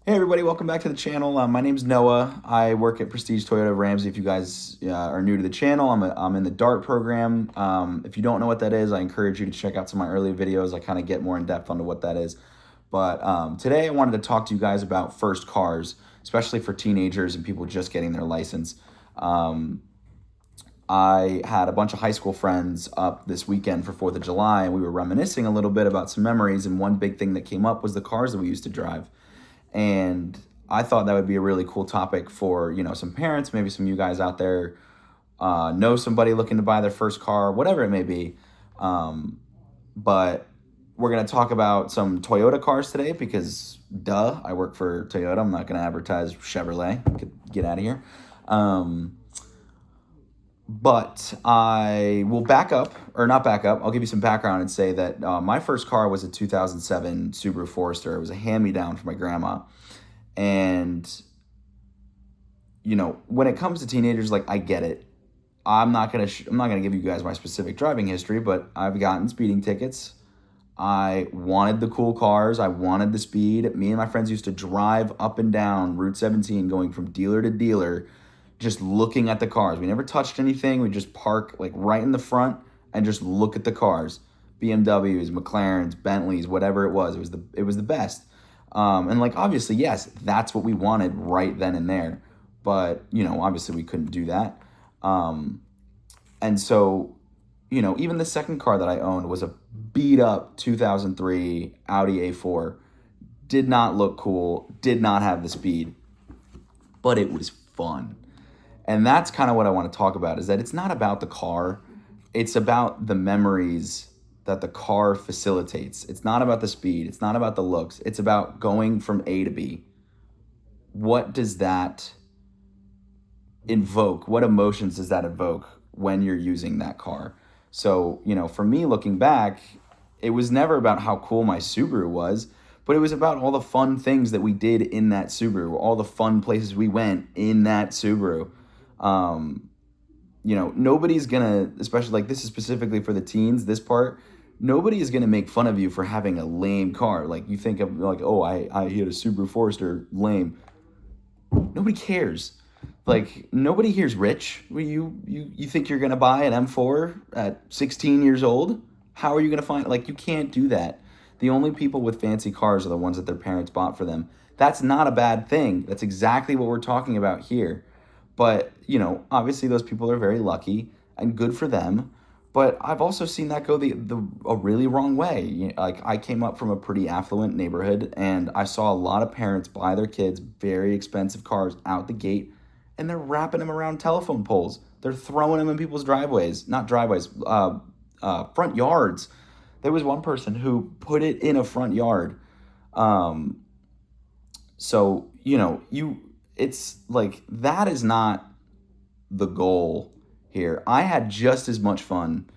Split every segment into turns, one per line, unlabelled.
Hey everybody, welcome back to the channel. My name's Noah. I work at Prestige Toyota of Ramsey. If you guys are new to the channel, I'm in the DART program. If you don't know what that is, I encourage you to check out some of my earlier videos. I kind of get more in depth onto what that is. But today I wanted to talk to you guys about first cars, especially for teenagers and people just getting their license. Um, I had a bunch of high school friends up this weekend for 4th of July, and we were reminiscing a little bit about some memories. And one big thing that came up was the cars that we used to drive. And I thought that would be a really cool topic for, some parents, maybe some of you guys out there know somebody looking to buy their first car, whatever it may be. But we're going to talk about some Toyota cars today because, duh, I work for Toyota. I'm not going to advertise Chevrolet. Get out of here. Um, but I will back up, or not back up. I'll give you some background and say that my first car was a 2007 Subaru Forester. It was a hand-me-down from my grandma. And when it comes to teenagers, like, I get it. I'm not gonna give you guys my specific driving history, but I've gotten speeding tickets. I wanted the cool cars. I wanted the speed. Me and my friends used to drive up and down Route 17, going from dealer to dealer, just looking at the cars. We never touched anything. We just park like right in the front and just look at the cars. BMWs, McLarens, Bentleys, whatever it was. It was the best. And like obviously, yes, that's what we wanted right then and there. But obviously we couldn't do that. Um, and so, even the second car that I owned was a beat up 2003 Audi A4. Did not look cool, did not have the speed, but it was fun. And that's kind of what I want to talk about, is that it's not about the car, it's about the memories that the car facilitates. It's not about the speed, it's not about the looks, it's about going from A to B. What does that invoke? What emotions does that evoke when you're using that car? So, for me looking back, it was never about how cool my Subaru was, but it was about all the fun things that we did in that Subaru, all the fun places we went in that Subaru. Um, Nobody's gonna, especially like this is specifically for the teens, this part, nobody is gonna make fun of you for having a lame car. Like you think of like, oh, I he had a Subaru Forester, lame. Nobody cares. Like nobody here's rich. You think you're gonna buy an M4 at 16 years old? How are you gonna find, like, you can't do that. The only people with fancy cars are the ones that their parents bought for them. That's not a bad thing. That's exactly what we're talking about here. But obviously those people are very lucky and good for them. But I've also seen that go the a really wrong way. Like I came up from a pretty affluent neighborhood, and I saw a lot of parents buy their kids very expensive cars out the gate, and they're wrapping them around telephone poles. They're throwing them in people's driveways, not driveways, front yards. There was one person who put it in a front yard. Um, so it's like that is not the goal here. I had just as much fun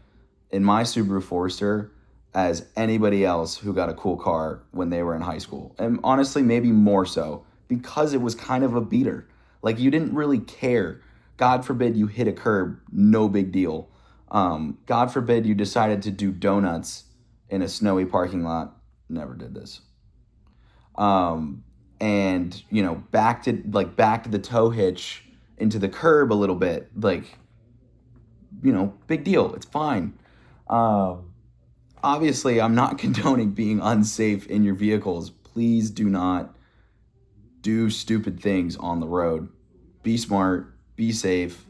in my Subaru Forester as anybody else who got a cool car when they were in high school. And honestly, maybe more so because it was kind of a beater. Like you didn't really care. God forbid you hit a curb, no big deal. God forbid you decided to do donuts in a snowy parking lot. Never did this. And backed the tow hitch into the curb a little bit, like big deal, it's fine. um, Obviously I'm not condoning being unsafe in your vehicles. Please do not do stupid things on the road. Be smart, be safe.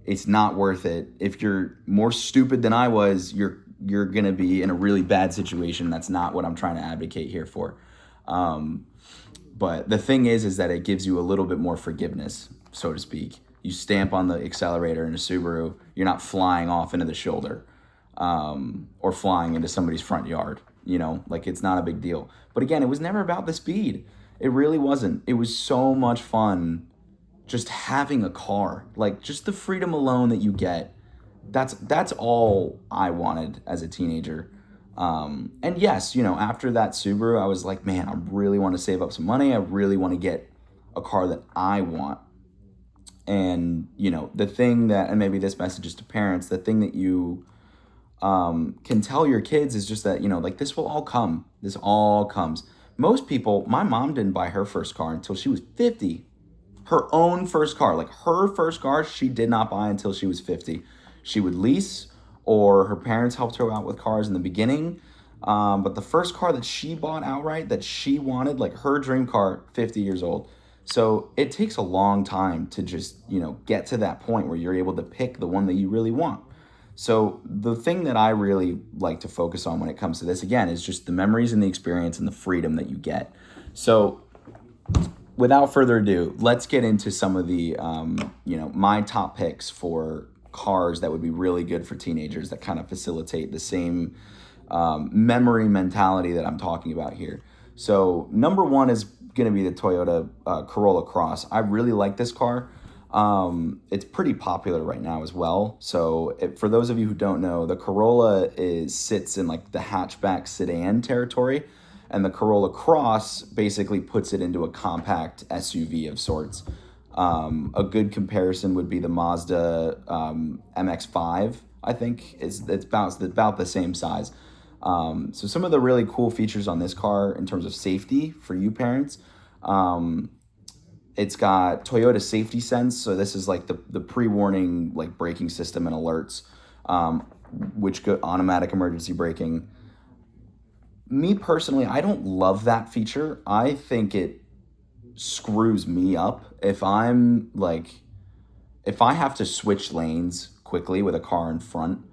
It's not worth it. If you're more stupid than I was, you're gonna be in a really bad situation. That's not what I'm trying to advocate here for. um, but the thing is that it gives you a little bit more forgiveness, so to speak. You stamp on the accelerator in a Subaru, you're not flying off into the shoulder, or flying into somebody's front yard. Like it's not a big deal. But again, it was never about the speed. It really wasn't. It was so much fun just having a car, like just the freedom alone that you get. That's all I wanted as a teenager. And yes, after that Subaru, I was like, man, I really want to save up some money. I really want to get a car that I want. And the thing that, and maybe this message is to parents, the thing that you can tell your kids is just that like this will all come. This all comes. most people, my mom didn't buy her first car until she was 50. Her own first car, like her first car, she did not buy until she was 50. She would lease, or her parents helped her out with cars in the beginning. But the first car that she bought outright that she wanted, like her dream car, 50 years old. So it takes a long time to just, get to that point where you're able to pick the one that you really want. So the thing that I really like to focus on when it comes to this, again, is just the memories and the experience and the freedom that you get. So without further ado, let's get into some of the, my top picks for cars that would be really good for teenagers that kind of facilitate the same memory mentality that I'm talking about here. So number one is going to be the Toyota Corolla Cross. I really like this car. It's pretty popular right now as well. So for those of you who don't know, the Corolla sits in like the hatchback sedan territory, and the Corolla Cross basically puts it into a compact SUV of sorts. A good comparison would be the Mazda MX-5. I think it's about the same size. So some of the really cool features on this car in terms of safety for you parents. It's got Toyota Safety Sense, so this is like the pre-warning like braking system and alerts, which go automatic emergency braking. Me personally, I don't love that feature. I think it screws me up if I have to switch lanes quickly with a car in front,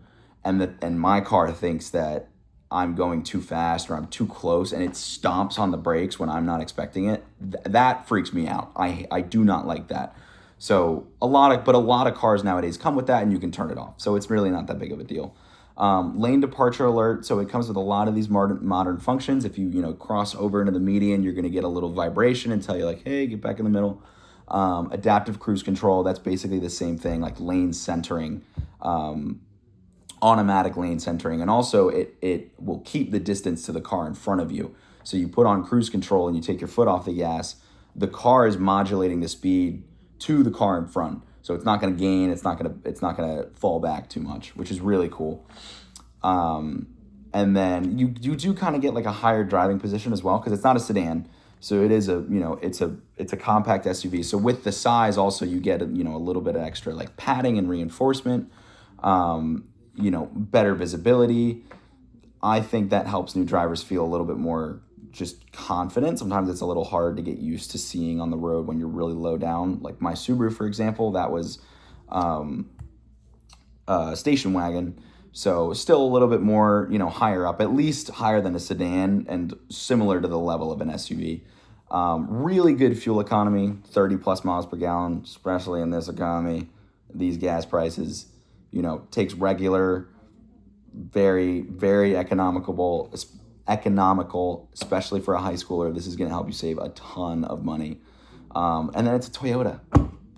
and my car thinks that I'm going too fast or I'm too close, and it stomps on the brakes when I'm not expecting it. That freaks me out. I do not like that. So a lot of cars nowadays come with that, and you can turn it off. So it's really not that big of a deal. Lane departure alert. So it comes with a lot of these modern functions. If you cross over into the median, you're going to get a little vibration and tell you like, hey, get back in the middle. Adaptive cruise control. That's basically the same thing, like lane centering. Automatic lane centering, and also it will keep the distance to the car in front of you. So you put on cruise control and you take your foot off the gas, the car is modulating the speed to the car in front. So it's not going to gain, it's not going to fall back too much, which is really cool. And then you do kind of get like a higher driving position as well, because it's not a sedan. So it is it's a compact SUV. So with the size also you get a little bit of extra like padding and reinforcement. Better visibility. I think that helps new drivers feel a little bit more just confident. Sometimes it's a little hard to get used to seeing on the road when you're really low down. Like my Subaru, for example, that was a station wagon. So still a little bit more, higher up, at least higher than a sedan and similar to the level of an SUV. Really good fuel economy, 30 plus miles per gallon, especially in this economy, these gas prices. Takes regular, very, very economical, especially for a high schooler. This is going to help you save a ton of money. And then it's a Toyota,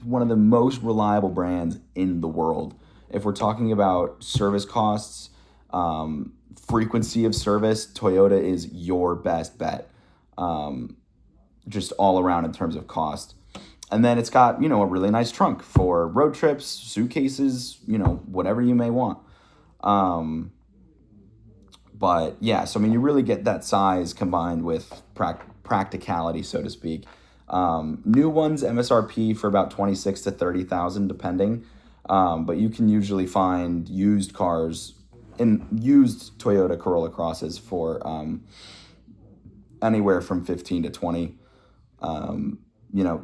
one of the most reliable brands in the world. If we're talking about service costs, frequency of service, Toyota is your best bet, just all around in terms of cost. And then it's got, a really nice trunk for road trips, suitcases, whatever you may want. But yeah, so you really get that size combined with practicality, so to speak. New ones, MSRP for about 26 to 30,000, depending. But you can usually find used cars used Toyota Corolla Crosses for anywhere from 15 to 20.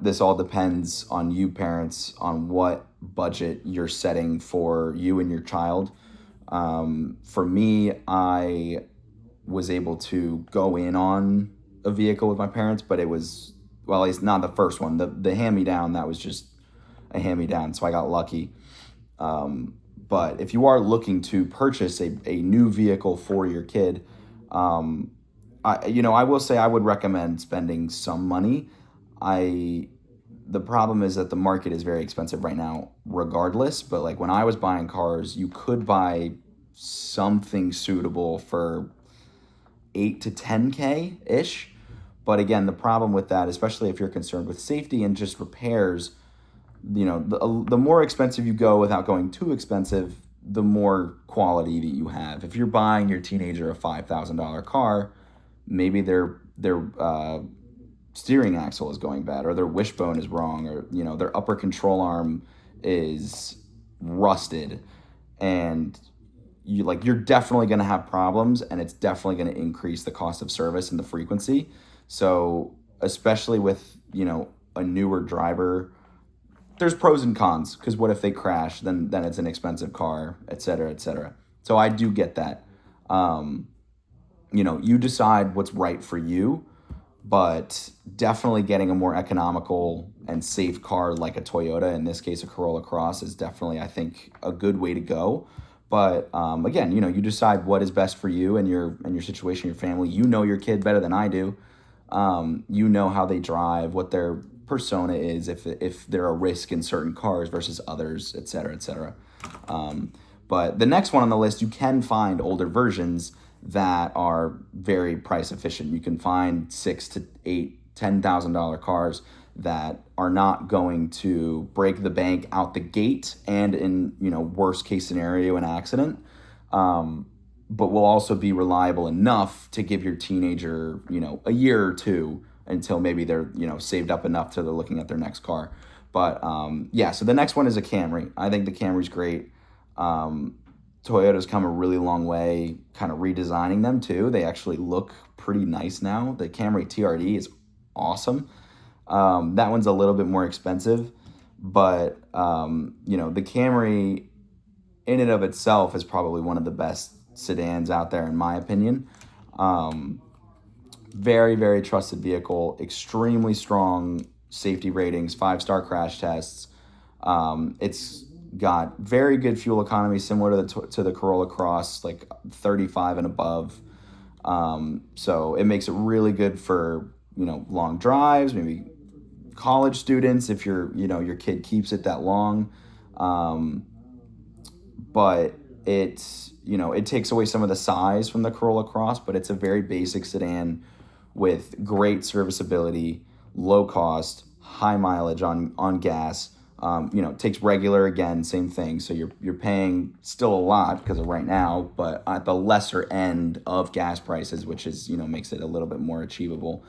This all depends on you parents, on what budget you're setting for you and your child. For me, I was able to go in on a vehicle with my parents, but it was, well, at least not the first one. The hand-me-down, that was just a hand-me-down, so I got lucky. But if you are looking to purchase a new vehicle for your kid, I will say I would recommend spending some money. The problem is that the market is very expensive right now regardless, but like when I was buying cars, you could buy something suitable for 8 to 10K ish. But again, the problem with that, especially if you're concerned with safety and just repairs, the more expensive you go without going too expensive, the more quality that you have. If you're buying your teenager a $5,000 car, maybe they're steering axle is going bad, or their wishbone is wrong, or their upper control arm is rusted, and you're definitely going to have problems, and it's definitely going to increase the cost of service and the frequency. So especially with a newer driver, there's pros and cons, because what if they crash? Then it's an expensive car, et cetera, et cetera. So I do get that. You decide what's right for you, but definitely getting a more economical and safe car like a Toyota, in this case a Corolla Cross, is definitely, I think, a good way to go. But again, you decide what is best for you and your situation, your family. You know your kid better than I do. You know how they drive, what their persona is, if they're a risk in certain cars versus others, et cetera, et cetera. But the next one on the list, you can find older versions that are very price efficient. You can find $6,000 to $8,000, $10,000 cars that are not going to break the bank out the gate, and in worst case scenario, an accident, but will also be reliable enough to give your teenager a year or two until maybe they're saved up enough to they're looking at their next car. But so the next one is a Camry. I think the Camry's great. Toyota's come a really long way kind of redesigning them too. They actually look pretty nice now. The Camry TRD is awesome. That one's a little bit more expensive, but the Camry in and of itself is probably one of the best sedans out there, in my opinion. Very, very trusted vehicle, extremely strong safety ratings, 5-star crash tests. It's got very good fuel economy, similar to the Corolla Cross, like 35 and above. So it makes it really good for long drives, maybe college students if your kid keeps it that long. But it takes away some of the size from the Corolla Cross, but it's a very basic sedan with great serviceability, low cost, high mileage on gas. Takes regular, again, same thing. So you're paying still a lot because of right now, but at the lesser end of gas prices, which is, makes it a little bit more achievable.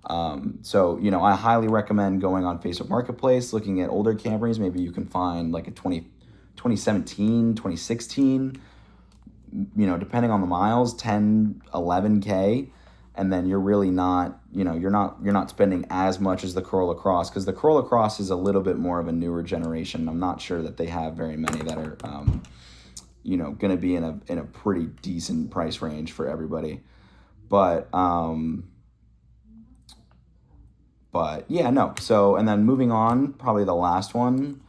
I highly recommend going on Facebook Marketplace, looking at older Camrys. Maybe you can find like a 2017, 2016, depending on the miles, 10, 11K. And then you're really not, you're not spending as much as the Corolla Cross, because the Corolla Cross is a little bit more of a newer generation. I'm not sure that they have very many that are, going to be in a pretty decent price range for everybody. But yeah, no. So, and then moving on, probably the last one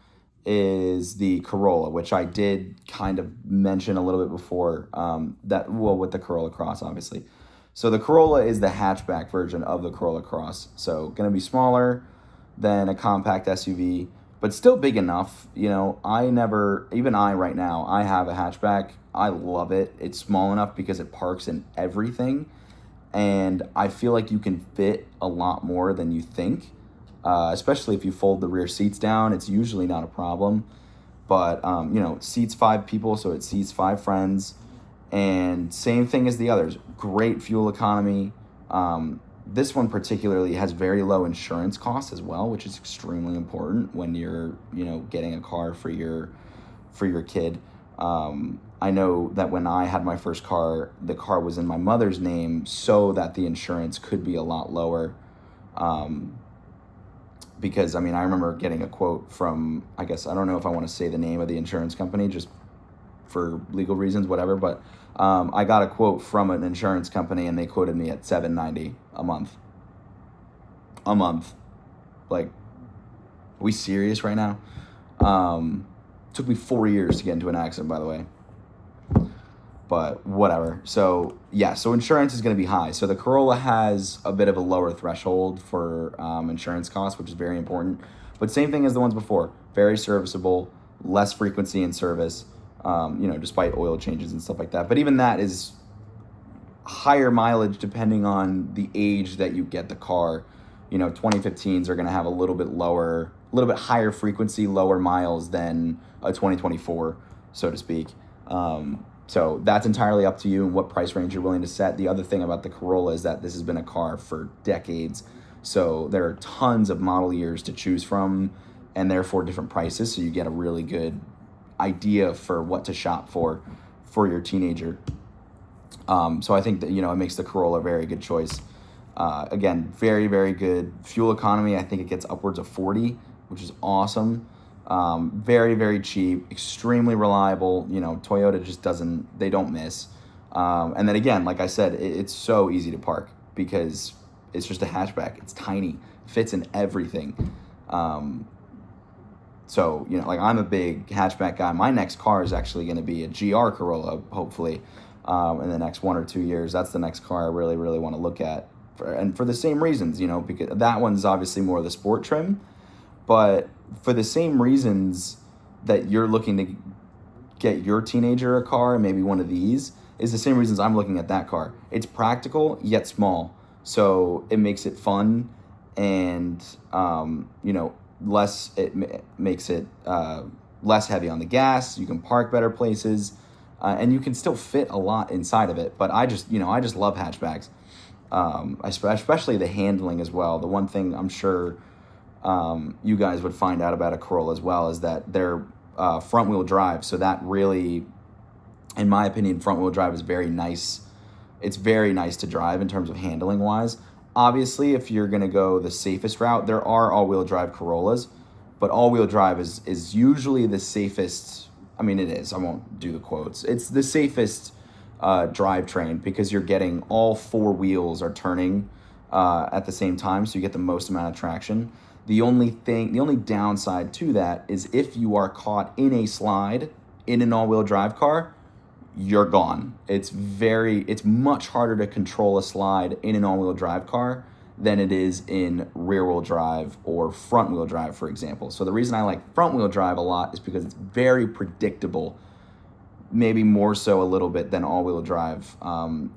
is the Corolla, which I did kind of mention a little bit before, with the Corolla Cross, obviously. So the Corolla is the hatchback version of the Corolla Cross. So going to be smaller than a compact SUV, but still big enough. I right now, I have a hatchback. I love it. It's small enough because it parks in everything. And I feel like you can fit a lot more than you think, especially if you fold the rear seats down. It's usually not a problem. But, seats 5 people, so it seats 5 friends. And same thing as the others. Great fuel economy. This one particularly has very low insurance costs as well, which is extremely important when you're, getting a car for your kid. I know that when I had my first car, the car was in my mother's name so that the insurance could be a lot lower. Because, I remember getting a quote from, I don't know if I want to say the name of the insurance company, just for legal reasons, whatever, but I got a quote from an insurance company, and they quoted me at $790 a month. Like, are we serious right now? Took me 4 years to get into an accident, by the way. But whatever. So insurance is going to be high. So the Corolla has a bit of a lower threshold for insurance costs, which is very important. But same thing as the ones before. Very serviceable, less frequency in service, despite oil changes and stuff like that. But even that is higher mileage depending on the age that you get the car. 2015s are going to have a little bit higher frequency, lower miles than a 2024, so to speak. So that's entirely up to you and what price range you're willing to set. The other thing about the Corolla is that this has been a car for decades. So there are tons of model years to choose from and therefore different prices. So you get a really good idea for what to shop for your teenager. So I think that, it makes the Corolla a very good choice. Again, very, very good fuel economy. I think it gets upwards of 40, which is awesome. Very, very cheap, extremely reliable. Toyota just they don't miss. And then again, like I said, it's so easy to park because it's just a hatchback. It's tiny, fits in everything. So, like I'm a big hatchback guy. My next car is actually going to be a GR Corolla, hopefully, in the next 1 or 2 years. That's the next car I really, really want to look at. And for the same reasons, because that one's obviously more of the sport trim. But for the same reasons that you're looking to get your teenager a car, maybe one of these, is the same reasons I'm looking at that car. It's practical, yet small. So it makes it fun and, makes it less heavy on the gas. You can park better places, and you can still fit a lot inside of it. But I just love hatchbacks, especially the handling as well. The one thing I'm sure you guys would find out about a Corolla as well is that they're front wheel drive. So that really, in my opinion, front wheel drive is very nice. It's very nice to drive in terms of handling wise. Obviously, if you're going to go the safest route, there are all-wheel drive Corollas, but all-wheel drive is usually the safest. I mean, it is. I won't do the quotes. It's the safest drivetrain because you're getting all four wheels are turning at the same time, so you get the most amount of traction. The only downside to that is if you are caught in a slide in an all-wheel drive car, you're gone. It's much harder to control a slide in an all-wheel drive car than it is in rear-wheel drive or front-wheel drive, for example. So the reason I like front-wheel drive a lot is because it's very predictable, maybe more so a little bit than all-wheel drive.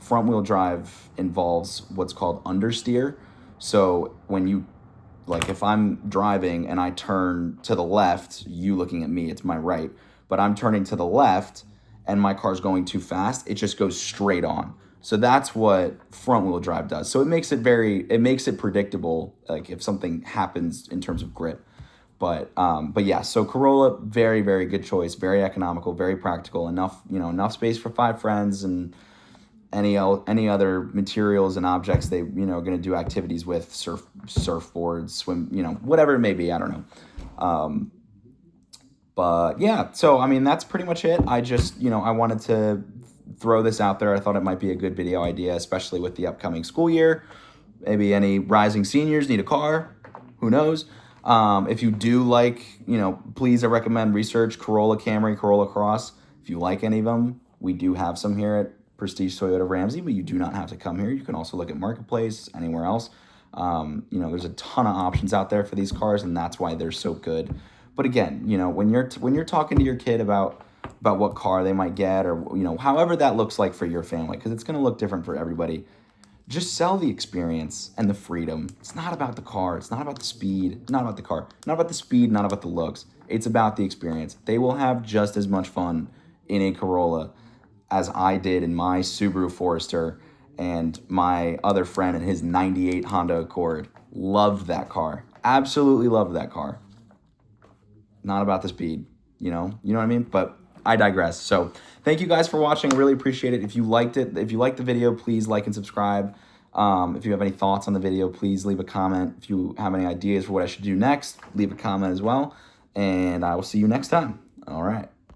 Front-wheel drive involves what's called understeer. So if I'm driving and I turn to the left, you looking at me, it's my right, but I'm turning to the left and my car's going too fast, it just goes straight on. So that's what front wheel drive does. So it makes it predictable, like if something happens in terms of grip. But yeah, so Corolla, very, very good choice, very economical, very practical, enough space for 5 friends and any other materials and objects they, are going to do activities with, surfboards, swim, whatever it may be, I don't know. But yeah, so I mean, that's pretty much it. I just, I wanted to throw this out there. I thought it might be a good video idea, especially with the upcoming school year. Maybe any rising seniors need a car. Who knows? If you do like, please, I recommend research Corolla Camry, Corolla Cross. If you like any of them, we do have some here at Prestige Toyota Ramsey, but you do not have to come here. You can also look at Marketplace, anywhere else. There's a ton of options out there for these cars, and that's why they're so good. But again, when you're talking to your kid about what car they might get, or however that looks like for your family, because it's going to look different for everybody, just sell the experience and the freedom. It's not about the car. It's not about the speed. Not about the car. Not about the speed. Not about the looks. It's about the experience. They will have just as much fun in a Corolla as I did in my Subaru Forester, and my other friend in his 98 Honda Accord. Loved that car. Absolutely loved that car. Not about the speed, you know what I mean? But I digress. So thank you guys for watching. Really appreciate it. If you liked it, if you liked the video, please like and subscribe. If you have any thoughts on the video, please leave a comment. If you have any ideas for what I should do next, leave a comment as well. And I will see you next time. All right.